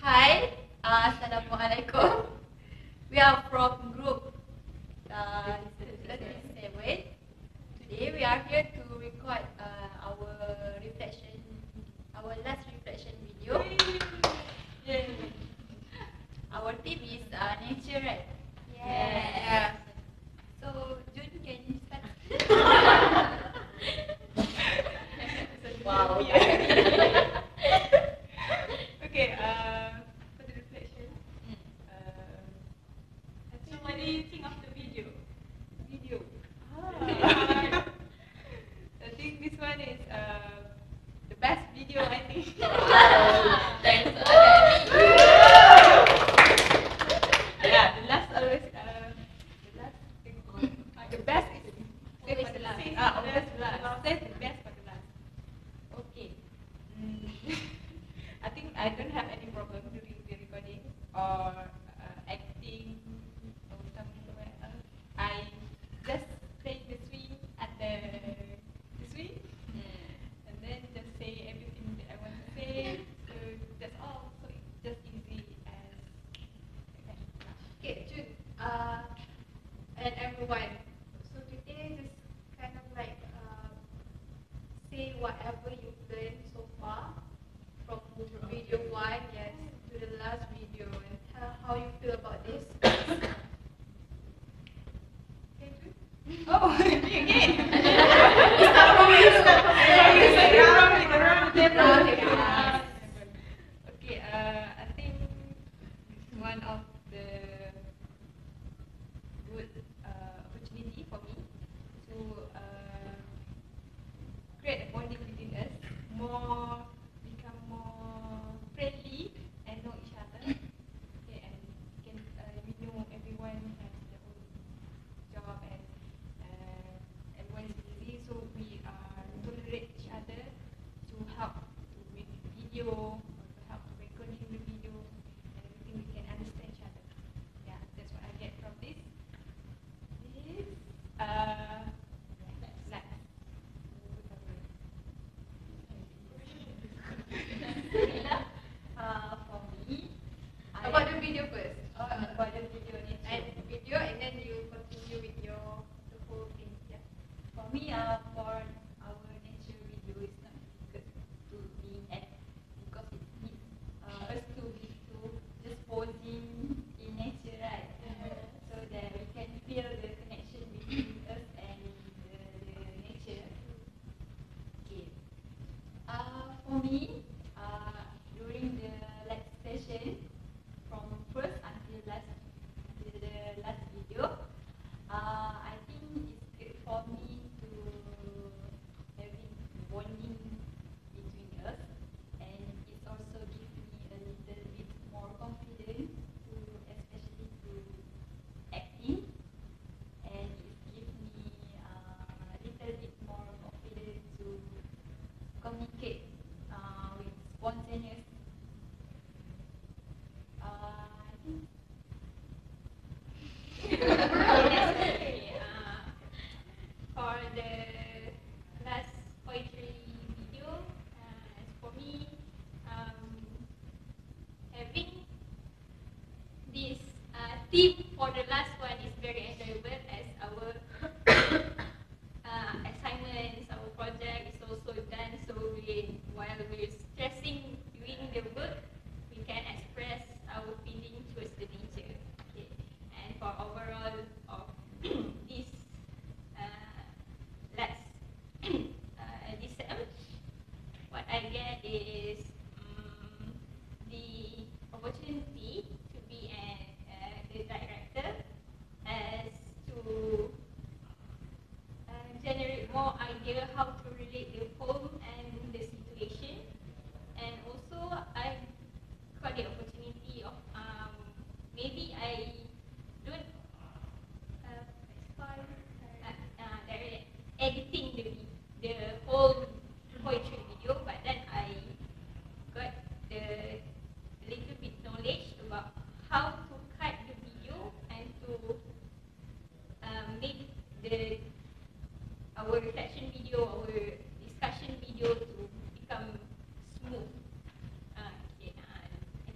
Hi, Assalamualaikum. We are from group 37. Today we are here to record our reflection, our last reflection video. Our theme is nature, right? Yeah. So Jun, can you start? Wow. Okay, for the reflection, so what do you think of the video? I think this one is the best video, I think. Thanks. Yeah, the last always, the best is save for the last. Always last. Save the best for the last. Okay. I think I don't have any problem during the recording or acting or somewhere else. I just take the swing at the swing and then just say everything that I want to say. So that's all. So it's just easy as Okay, Jun, and everyone. So today just kind of like say whatever you've learned so far from video 1, yes, to the last video, and tell how you feel about this. Okay, Jun? oh, me again. Start from you. Okay, I think it's one of the good opportunity for me to create a bonding between us, become more friendly and know each other. Okay, and we know everyone has their own job and everyone is busy, so we tolerate each other to help to make video or to help to recording the video and everything. We can understand each other. Yeah, that's what I get from this. Like For me, About the video first. about the video And nature. video, and then you continue with your the whole thing. Yeah. For me, for our nature video, it's not difficult to be at because it needs us to be to just posing in nature, right? So that we can feel the connection between us and the nature. Okay. For me, during the last session, from first until the last video, I think it's good for me to having bonding between us, and it also gives me a little bit more confidence to, especially to acting, and it gives me a little bit more confidence to communicate with spontaneous. I think. Okay, for the last poetry video, as for me, having this theme for the last one is very enjoyable as our assignments, our project is also done. So while we're stressing doing the work, we can express our feeling towards the nature. Okay, and for overall of this last this sem, what I get is the opportunity to be the director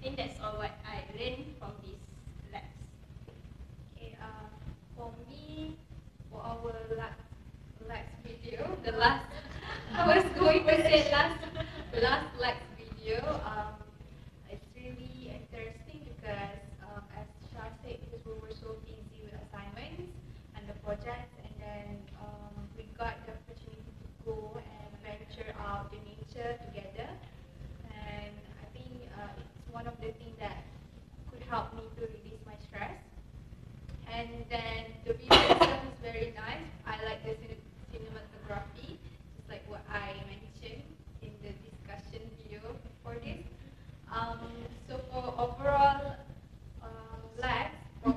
think that's all what I learned from this labs. Okay, for me, for our last video, the last, I was going to say last video, it's really interesting because, as Shah said, because we were so busy with assignments and the projects, and then we got the opportunity to go and venture out in nature together, and I think it's one of the things that could help me to release my stress. And then the video itself is very nice. I like the cinematography, just like what I mentioned in the discussion video before this. So for overall lags from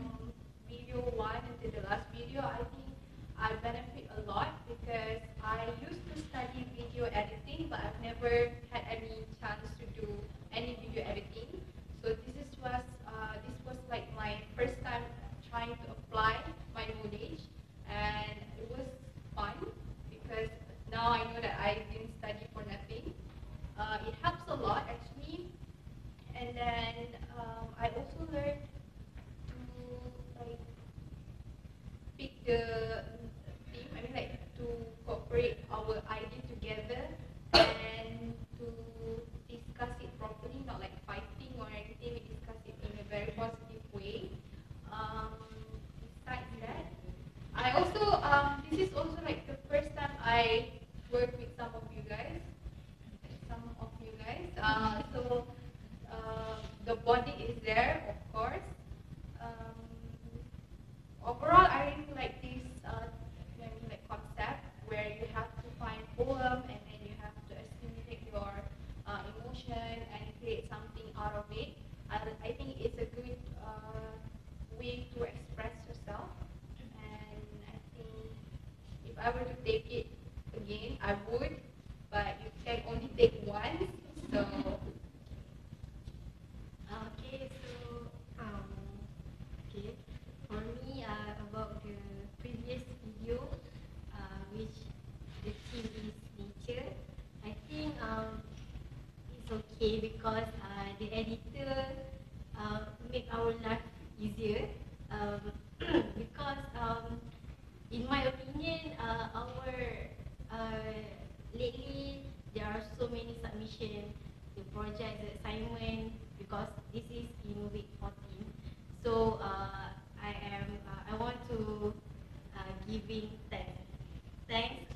video 1 into the last video, I think I benefit a lot because I used to study video editing, but I've never had any chance to do any video editing. So this was like my first time trying to apply my knowledge, and it was fun because now I know that I didn't study for nothing. It helps a lot actually, and then I also learned to like pick the team. I mean, like to cooperate our idea together and to discuss it properly, not like fighting or anything. We discuss it in a very positive way. Besides that, I also this is also like the first time I work with some of you guys. So the body is there, of course. Overall, I really like this concept where you have to find poem and then you have to stimulate your emotion and create something out of it. I think it's a good way to express yourself, and I think if I were to take it again, I would, but you can only take once, so. Okay, so okay, for me about the previous video, which the theme is nature, I think it's okay because the editor make our life easier, because in my opinion, our lately there are so many submissions, the project, the assignment, because this is in week 14. So I want to giving thanks,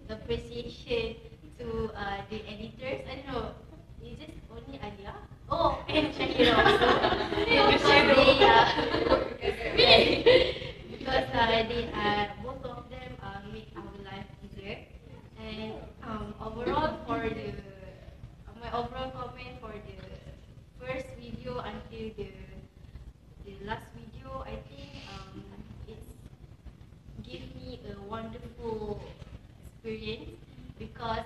appreciation to the editors. I don't know, is just only Alia? Oh, and Shakira also. Because they both of them make our life easier. And overall, for my overall comment for the first video until the last video, I think it's give me a wonderful experience because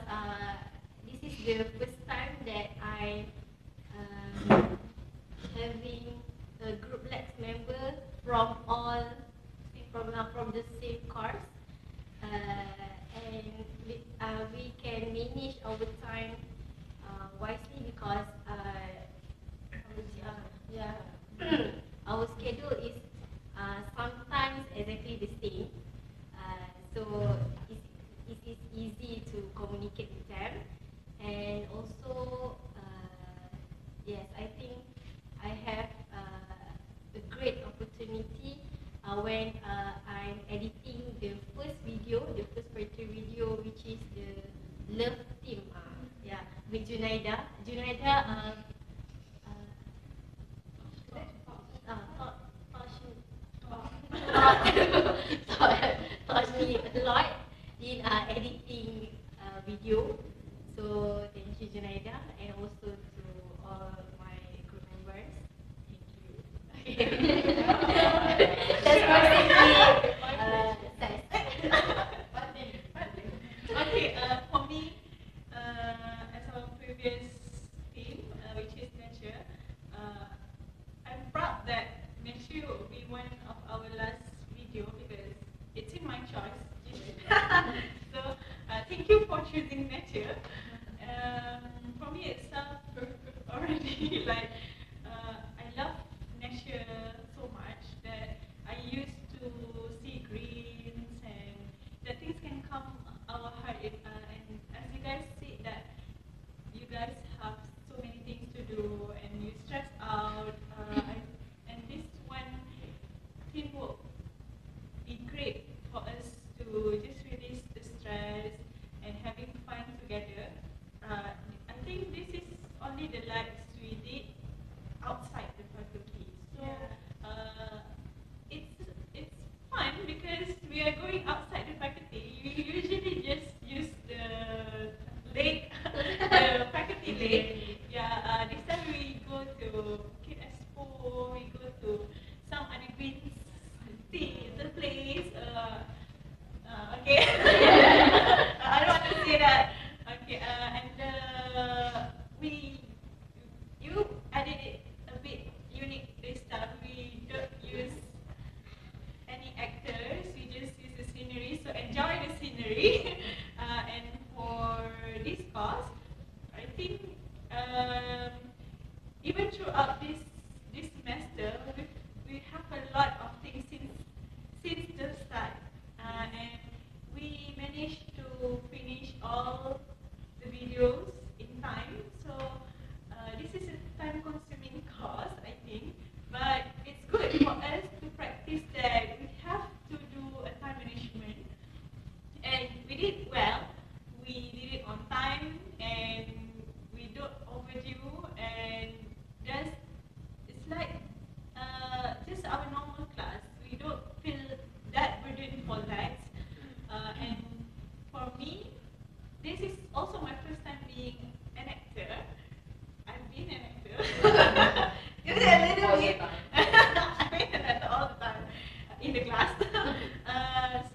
this is the first time that I having a group Lex member from the same course, and we can manage our time wisely because our schedule is sometimes exactly the same, so it is easy to communicate with them, and also yes, I think I have a great opportunity when I'm editing the first poetry video, which is the love theme, with Junaida. Taught me a lot in editing video. So thank you, Junaida, and also to all my group members. Thank you. That's basically Okay, for me, as our previous theme, which is nature, I'm proud that nature will be one of our last video because it's in my choice. So thank you for choosing nature. For me itself, actually. Like, I love nature so much that I used to see greens and that things can calm our heart. And as you guys see that you guys have so many things to do and you stress out, and this one teamwork be great for us to just release the stress and having fun together. I think this is only the lives we did outside the faculty. So it's fun because we are going outside the faculty. We usually just use the lake, the faculty lake. Yeah, this time we go to Kid Expo, we go to some other green the place. Okay. I don't want to say that. Okay, and we you added it a bit unique this time. We don't use any actors. We just use the scenery. So enjoy the scenery. And for this course, I think even throughout this semester, we have a lot of things since the start, and we managed to finish all the videos in time. So this is a time-consuming course, I think, but it's good for us to practice that we have to do a time management, and we did well. We did it on time, and we don't overdue, and just it's like just our normal class. We don't feel that burden for that. And for me, this is also my first time being an actor. I've been an actor. Just a little bit. I've been an actor all the time in the class.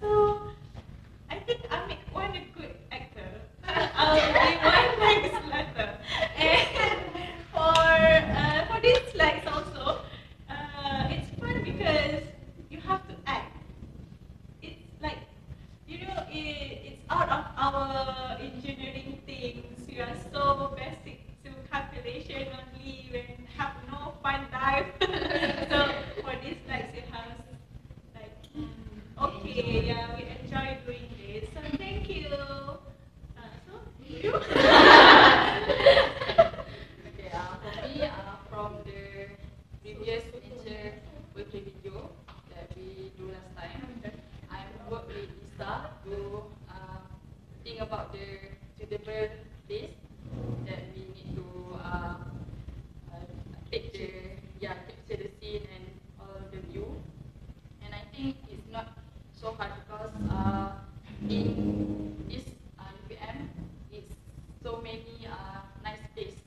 So I think I make one a good actor. I'll be one next letter. And for these slides also, it's fun because you have to act. It's like, it's out of our engineering things. We are so basic to calculation only when have no fun dive. So for these slides, you have like, okay, yeah, we enjoy doing this. So thank you. So you. Okay, for me, from the previous nature poetry video that we do last time, I worked with Lisa to think about the suitable place that we need to capture the scene and all the view. And I think it's not so hard because in this UPM, it's so many nice places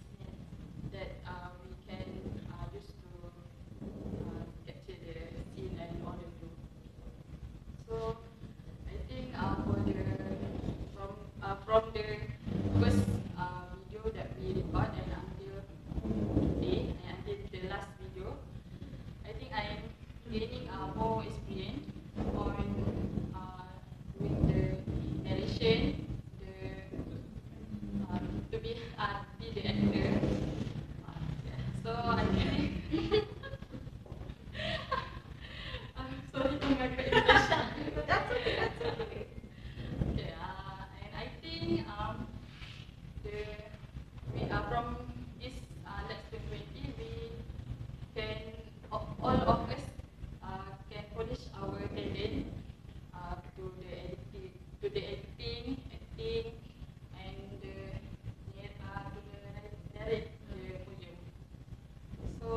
that we can use to capture the scene and all the view. So I think from the first video that we record and until today and until the last video, I think I am gaining more experience on doing the narration, to be the actor. So I think I'm sorry for my presentation. That's okay. That's okay. Okay, and I think we are from this next 2020, we can all of us can polish our talent to the editing, acting, and to narrate the poem. So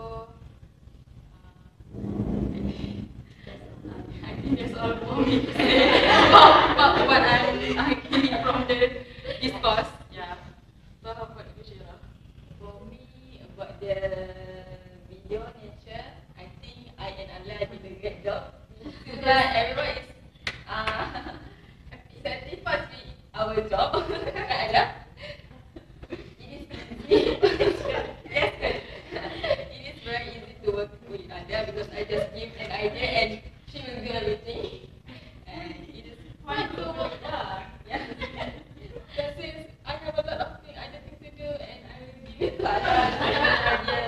I think that's all for me to say about what I'm getting from this course. Yeah. So how about you, Sheila? For me, about the video nature, I think I and Alia did a great job. But everyone is satisfied with our job. Alia. It is easy. Yes, it is very easy to work with Alia because I just give an idea and she will do everything. And it is fun to work. Yeah. But since I have a lot of things, other things to do, and I will give it to Alia.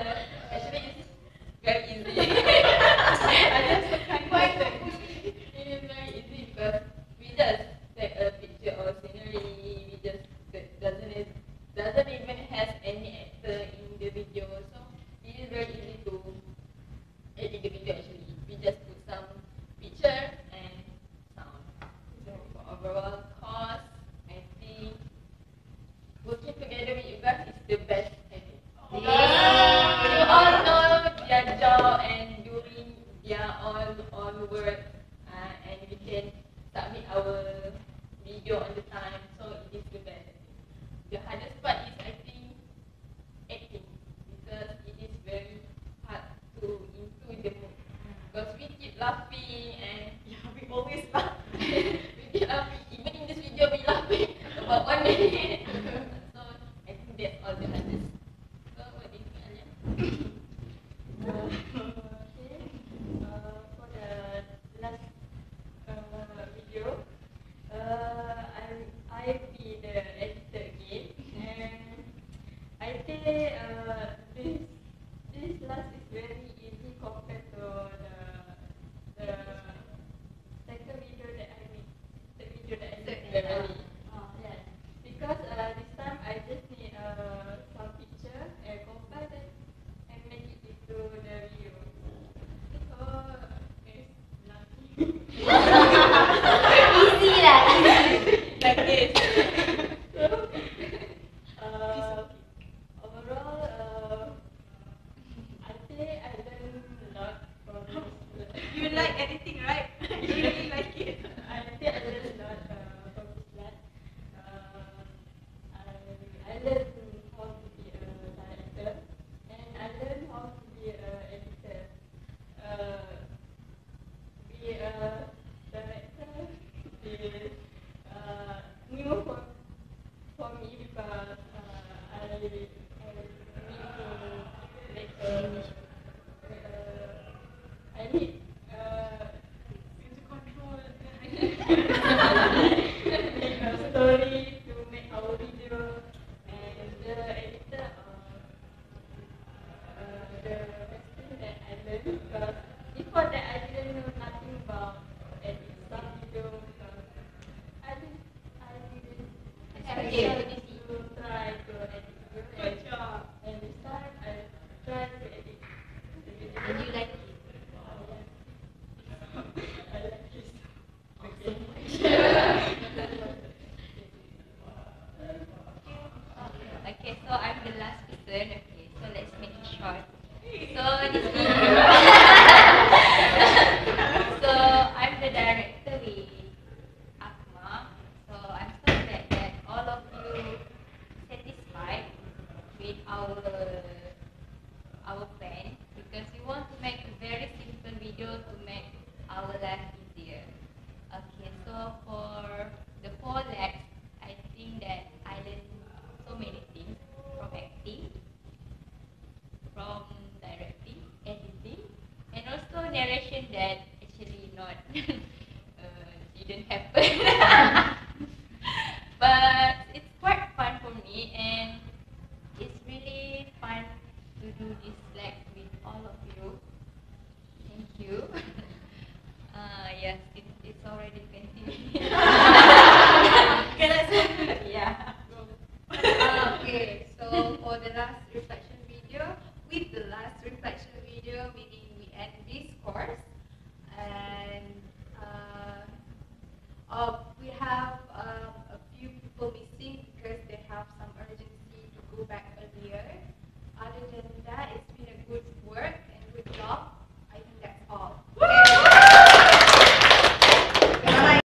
laughing and Yeah, we always laugh. we be laughing. Even in this video, we laughing about 1 minute. So I think that's all the hardest. So what do you think, Alia? Okay. For the last video, I be the editor again, and I think this last is very easy compared to the second video that I made, the video that I made early. Yes, because this time I just need some picture and compile it and make it into the video. So it's nothing. Easy lah, easy. Like this. So, overall, I think I learned a lot from this. You like editing, right? You really like it. I think I learned a lot from this class. I learned how to be a director, and I learned how to be an editor. Be a director is new for me because I need to make I need To control make a story to make our video, and the editor the best thing that I learned because before that I didn't know nothing about editing some video because I didn't Okay. to try to edit video, Good job. and this time I tried to edit the video. And you like it? I like this. Okay, so I'm the last person. Okay, so let's make it short. So this video. So I'm the director with Akma. So I'm so glad that all of you satisfied with our plan because we want to make a very simple video to make our life easier. Okay, so for the 4 labs, I think that I learned so many things from acting, from directing, editing, and also narration that actually not didn't happen. But it's quite fun for me, and it's really fun to do this like with all of you. Thank you. Yes, it's already 20 minutes. Okay, let's go. Yeah. Okay, so for the last reflection video, with the last reflection video, meaning we end this course, and